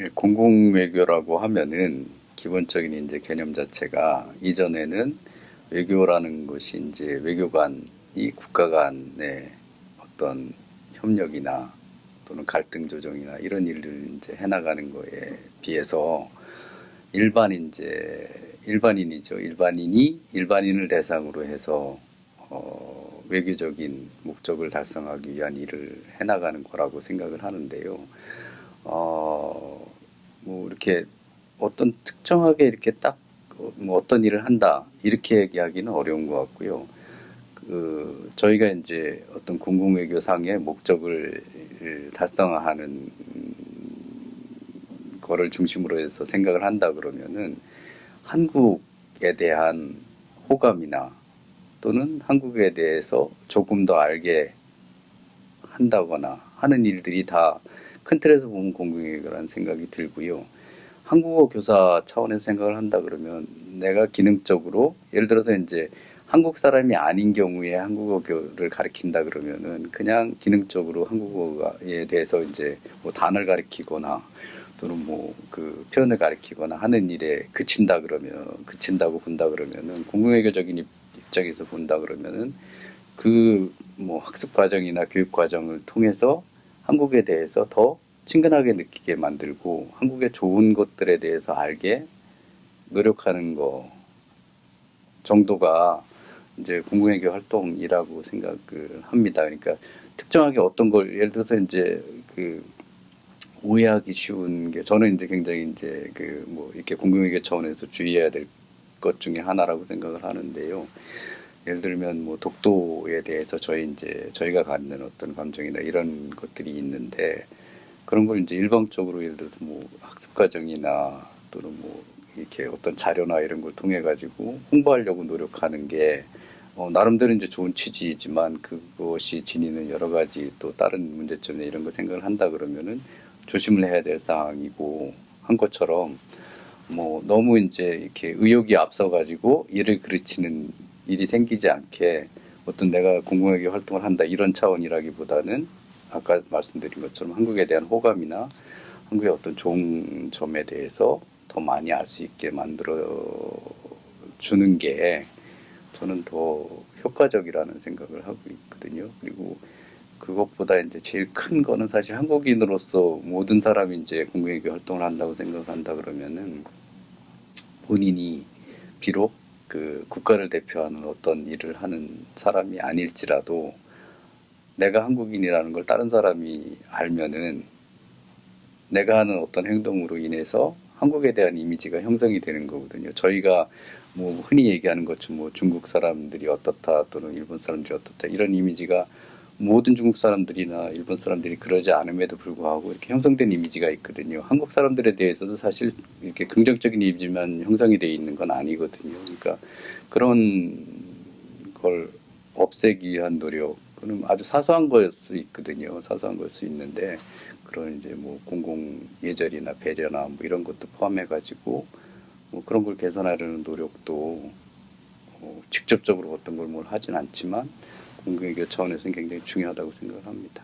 예, 공공외교라고 하면은 기본적인 이제 개념 자체가 이전에는 외교라는 것이 이제 외교관이 국가 간의 어떤 협력이나 또는 갈등 조정이나 이런 일을 이제 해나가는 거에 비해서 일반인이죠. 일반인이 일반인을 대상으로 해서 외교적인 목적을 달성하기 위한 일을 해나가는 거라고 생각을 하는데요. 뭐 이렇게 어떤 특정하게 이렇게 딱 뭐 어떤 일을 한다 이렇게 얘기하기는 어려운 것 같고요. 저희가 이제 어떤 공공외교상의 목적을 달성하는 거를 중심으로 해서 생각을 한다 그러면은 한국에 대한 호감이나 또는 한국에 대해서 조금 더 알게 한다거나 하는 일들이 다 큰 틀에서 보면 공공외교라는 생각이 들고요. 한국어 교사 차원에서 생각을 한다 그러면 내가 기능적으로 예를 들어서 이제 한국 사람이 아닌 경우에 한국어를 가르친다 그러면은 그냥 기능적으로 한국어에 대해서 이제 뭐 단어를 가르치거나 또는 뭐 그 표현을 가르치거나 하는 일에 그친다고 본다 그러면은 공공외교적인 입장에서 본다 그러면은 그 뭐 학습 과정이나 교육 과정을 통해서 한국에 대해서 더 친근하게 느끼게 만들고 한국의 좋은 것들에 대해서 알게 노력하는 거 정도가 이제 공공외교 활동이라고 생각을 합니다. 그러니까 특정하게 어떤 걸 예를 들어서 이제 그 오해하기 쉬운 게 저는 이제 굉장히 이제 그 뭐 이렇게 공공외교 차원에서 주의해야 될 것 중에 하나라고 생각을 하는데요. 예를 들면 뭐 독도에 대해서 저희가 갖는 어떤 감정이나 이런 것들이 있는데 그런 걸 이제 일방적으로 예를 들어서 뭐 학습 과정이나 또는 뭐 이렇게 어떤 자료나 이런 걸 통해 가지고 홍보하려고 노력하는 게 나름대로 이제 좋은 취지이지만 그것이 지니는 여러 가지 또 다른 문제점이나 이런 걸 생각을 한다 그러면은 조심을 해야 될 사항이고 한 것처럼 뭐 너무 이제 이렇게 의욕이 앞서 가지고 일을 그르치는 일이 생기지 않게 어떤 내가 공공외교 활동을 한다 이런 차원이라기보다는 아까 말씀드린 것처럼 한국에 대한 호감이나 한국의 어떤 좋은 점에 대해서 더 많이 알 수 있게 만들어 주는 게 저는 더 효과적이라는 생각을 하고 있거든요. 그리고 그것보다 이제 제일 큰 거는 사실 한국인으로서 모든 사람이 이제 공공외교 활동을 한다고 생각한다 그러면은 본인이 비록 그 국가를 대표하는 어떤 일을 하는 사람이 아닐지라도 내가 한국인이라는 걸 다른 사람이 알면은 내가 하는 어떤 행동으로 인해서 한국에 대한 이미지가 형성이 되는 거거든요. 저희가 뭐 흔히 얘기하는 것처럼 뭐 중국 사람들이 어떻다 또는 일본 사람들이 어떻다 이런 이미지가 모든 중국 사람들이나 일본 사람들이 그러지 않음에도 불구하고 이렇게 형성된 이미지가 있거든요. 한국 사람들에 대해서도 사실 이렇게 긍정적인 이미지만 형성이 돼 있는 건 아니거든요. 그러니까 그런 걸 없애기 위한 노력은 아주 사소한 거일 수 있거든요. 사소한 거일 수 있는데 그런 이제 뭐 공공 예절이나 배려나 뭐 이런 것도 포함해 가지고 뭐 그런 걸 개선하려는 노력도 직접적으로 어떤 걸 뭘 하진 않지만 공공외교 차원에서는 굉장히 중요하다고 생각을 합니다.